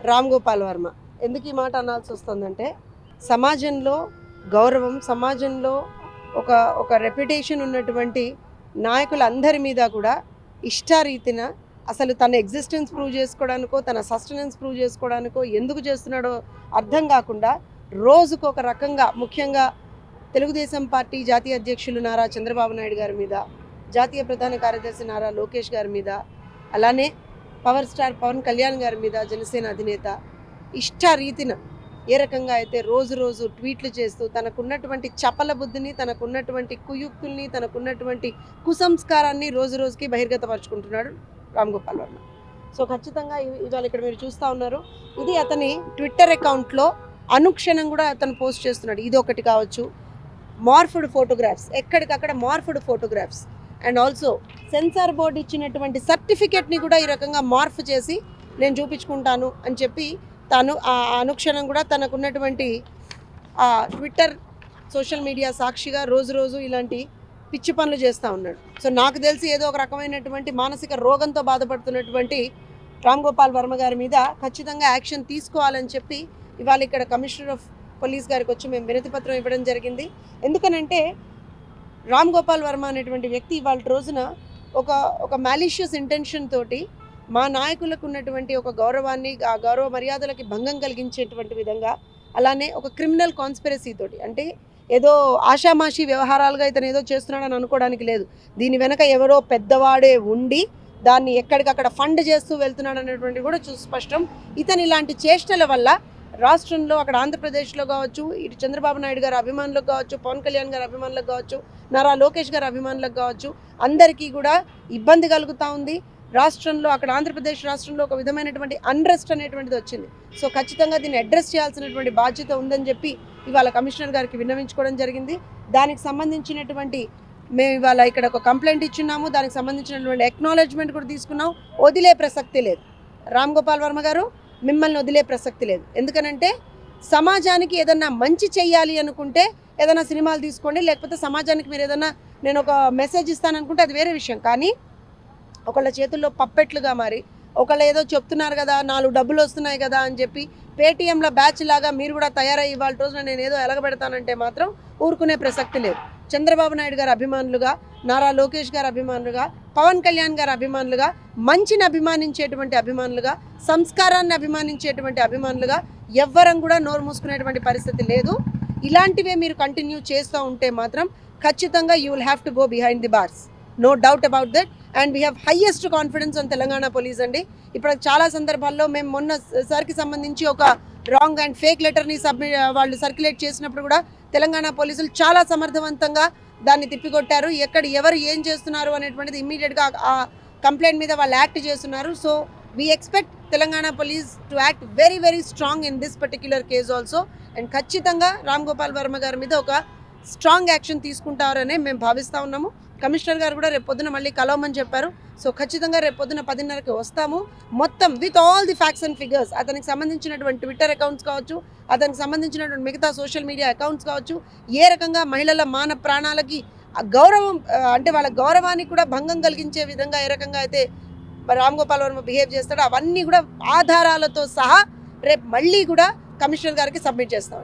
రామ్ గోపాల్ వర్మ ఎందుకు ఈ మాట అనాల్సి వస్తుందంటే సమాజంలో గౌరవం సమాజంలో ఒక ఒక రెప్యుటేషన్ ఉన్నటువంటి నాయకులందరి మీద కూడా ఇష్టారీతిన అసలు తన ఎగ్జిస్టెన్స్ ప్రూవ్ చేసుకోవడానికో తన సస్టెనెన్స్ ప్రూవ్ చేసుకోవడానికో ఎందుకు చేస్తున్నాడో అర్థం కాకుండా రోజుకు ఒక రకంగా ముఖ్యంగా తెలుగుదేశం పార్టీ జాతీయ అధ్యక్షులు నారా చంద్రబాబు నాయుడు గారి మీద జాతీయ ప్రధాన కార్యదర్శి నారా లోకేష్ గారి మీద అలానే పవర్ స్టార్ పవన్ కళ్యాణ్ గారి మీద జనసేన అధినేత ఇష్టారీతిన ఏ రకంగా అయితే రోజు రోజు ట్వీట్లు చేస్తూ తనకున్నటువంటి చపల బుద్ధిని తనకున్నటువంటి కుయుక్తుల్ని తనకున్నటువంటి కుసంస్కారాన్ని రోజు రోజుకి బహిర్గతపరుచుకుంటున్నాడు రామ్ గోపాల్ వర్మ. సో ఖచ్చితంగా ఇవాళ ఇక్కడ మీరు చూస్తూ ఉన్నారు, ఇది అతని ట్విట్టర్ అకౌంట్లో అనుక్షణం కూడా అతను పోస్ట్ చేస్తున్నాడు. ఇది ఒకటి కావచ్చు, మార్ఫ్డ్ ఫోటోగ్రాఫ్స్, ఎక్కడికక్కడ morphed photographs and also censor board ఇచ్చినటువంటి సర్టిఫికెట్ని కూడా ఈ రకంగా మార్ఫ్ చేసి నేను చూపించుకుంటాను అని చెప్పి తాను ఆ అనుక్షణం కూడా తనకున్నటువంటి ఆ ట్విట్టర్ సోషల్ మీడియా సాక్షిగా రోజు రోజు ఇలాంటి పిచ్చి పనులు చేస్తూ ఉన్నాడు. సో నాకు తెలిసి ఏదో ఒక రకమైనటువంటి మానసిక రోగంతో బాధపడుతున్నటువంటి రామ్ గోపాల్ వర్మ గారి మీద ఖచ్చితంగా యాక్షన్ తీసుకోవాలని చెప్పి ఇవాళ ఇక్కడ కమిషనర్ ఆఫ్ పోలీస్ గారికి వచ్చి మేము వినతి పత్రం ఇవ్వడం జరిగింది. ఎందుకనంటే రామ్ గోపాల్ వర్మ అనేటువంటి వ్యక్తి ఇవాళ రోజున ఒక మ్యాలిషియస్ ఇంటెన్షన్ తోటి మా నాయకులకు ఉన్నటువంటి ఒక గౌరవాన్ని ఆ గౌరవ మర్యాదలకి భంగం కలిగించేటువంటి విధంగా అలానే ఒక క్రిమినల్ కాన్స్పిరసీ తోటి అంటే ఏదో ఆషామాషి వ్యవహారాలుగా ఇతను ఏదో చేస్తున్నాడని అనుకోవడానికి లేదు. దీని వెనక ఎవరో పెద్దవాడే ఉండి దాన్ని ఎక్కడికక్కడ ఫండ్ చేస్తూ వెళ్తున్నాడు అనేటువంటి కూడా స్పష్టం. ఇతను ఇలాంటి చేష్టల వల్ల రాష్ట్రంలో అక్కడ ఆంధ్రప్రదేశ్లో కావచ్చు, ఇటు చంద్రబాబు నాయుడు గారి అభిమానులకు కావచ్చు, పవన్ కళ్యాణ్ గారి అభిమానులకు కావచ్చు, నారా లోకేష్ గారి అభిమానులకు కావచ్చు, అందరికీ కూడా ఇబ్బంది కలుగుతూ ఉంది. రాష్ట్రంలో అక్కడ ఆంధ్రప్రదేశ్ రాష్ట్రంలో ఒక విధమైనటువంటి అన్రెస్ట్ అనేటువంటిది వచ్చింది. సో ఖచ్చితంగా దీన్ని అడ్రస్ చేయాల్సినటువంటి బాధ్యత ఉందని చెప్పి ఇవాళ కమిషనర్ గారికి విన్నవించుకోవడం జరిగింది. దానికి సంబంధించినటువంటి మేము ఇవాళ ఇక్కడ ఒక కంప్లైంట్ ఇచ్చున్నాము, దానికి సంబంధించినటువంటి ఎక్నాలెడ్జ్మెంట్ కూడా తీసుకున్నాం. వదిలే ప్రసక్తి లేదు, రామ్ గోపాల్ వర్మ గారు మిమ్మల్ని వదిలే ప్రసక్తి లేదు. ఎందుకనంటే సమాజానికి ఏదన్నా మంచి చెయ్యాలి అనుకుంటే ఏదైనా సినిమాలు తీసుకోండి, లేకపోతే సమాజానికి మీరు ఏదన్నా నేను ఒక మెసేజ్ ఇస్తాననుకుంటే అది వేరే విషయం. కానీ ఒకళ్ళ చేతుల్లో పప్పెట్లుగా మారి ఒకళ్ళు ఏదో చెప్తున్నారు కదా, 4 డబ్బులు వస్తున్నాయి కదా అని చెప్పి పేటీఎంల బ్యాచ్ లాగా మీరు కూడా తయారయ్యి ఇవాళ రోజున నేను ఏదో ఎలగబెడతానంటే మాత్రం ఊరుకునే ప్రసక్తి లేదు. చంద్రబాబు నాయుడు గారి అభిమానులుగా, నారా లోకేష్ గారి అభిమానులుగా, పవన్ కళ్యాణ్ గారి అభిమానులుగా, మంచిని అభిమానించేటువంటి అభిమానులుగా, సంస్కారాన్ని అభిమానించేటువంటి అభిమానులుగా ఎవ్వరం కూడా నోరు మూసుకునేటువంటి పరిస్థితి లేదు. ఇలాంటివే మీరు కంటిన్యూ చేస్తూ ఉంటే మాత్రం ఖచ్చితంగా you will have to go behind the bars, no doubt about that. And we have highest confidence on Telangana police అండి. ఇప్పుడు చాలా సందర్భాల్లో మేము మొన్న సార్కి సంబంధించి ఒక రాంగ్ అండ్ ఫేక్ లెటర్ని వాళ్ళు సర్క్యులేట్ చేసినప్పుడు కూడా తెలంగాణ పోలీసులు చాలా సమర్థవంతంగా దాన్ని తిప్పికొట్టారు. ఎవరు ఏం చేస్తున్నారు అనేటువంటిది ఇమ్మీడియట్గా ఆ కంప్లైంట్ మీద వాళ్ళు యాక్ట్ చేస్తున్నారు. So we expect Telangana police to act very very strong in this particular case also. And ఖచ్చితంగా రామ్ గోపాల్ వర్మ గారి మీద ఒక స్ట్రాంగ్ యాక్షన్ తీసుకుంటారనే మేము భావిస్తూ ఉన్నాము. కమిషనర్ గారు కూడా రేపు పొద్దున మళ్ళీ కలవమని చెప్పారు. సో ఖచ్చితంగా రేపు పొద్దున 10:30కి వస్తాము, మొత్తం with all the facts and figures. అతనికి సంబంధించినటువంటి ట్విట్టర్ అకౌంట్స్ కావచ్చు, అతనికి సంబంధించినటువంటి మిగతా సోషల్ మీడియా అకౌంట్స్ కావచ్చు, ఏ రకంగా మహిళల మాన ప్రాణాలకి గౌరవం అంటే వాళ్ళ గౌరవానికి కూడా భంగం కలిగించే విధంగా ఏ రకంగా అయితే రామ్ గోపాల్ వర్మ బిహేవ్ చేస్తాడో అవన్నీ కూడా ఆధారాలతో సహా రేపు మళ్ళీ కూడా కమిషనర్ గారికి సబ్మిట్ చేస్తాం.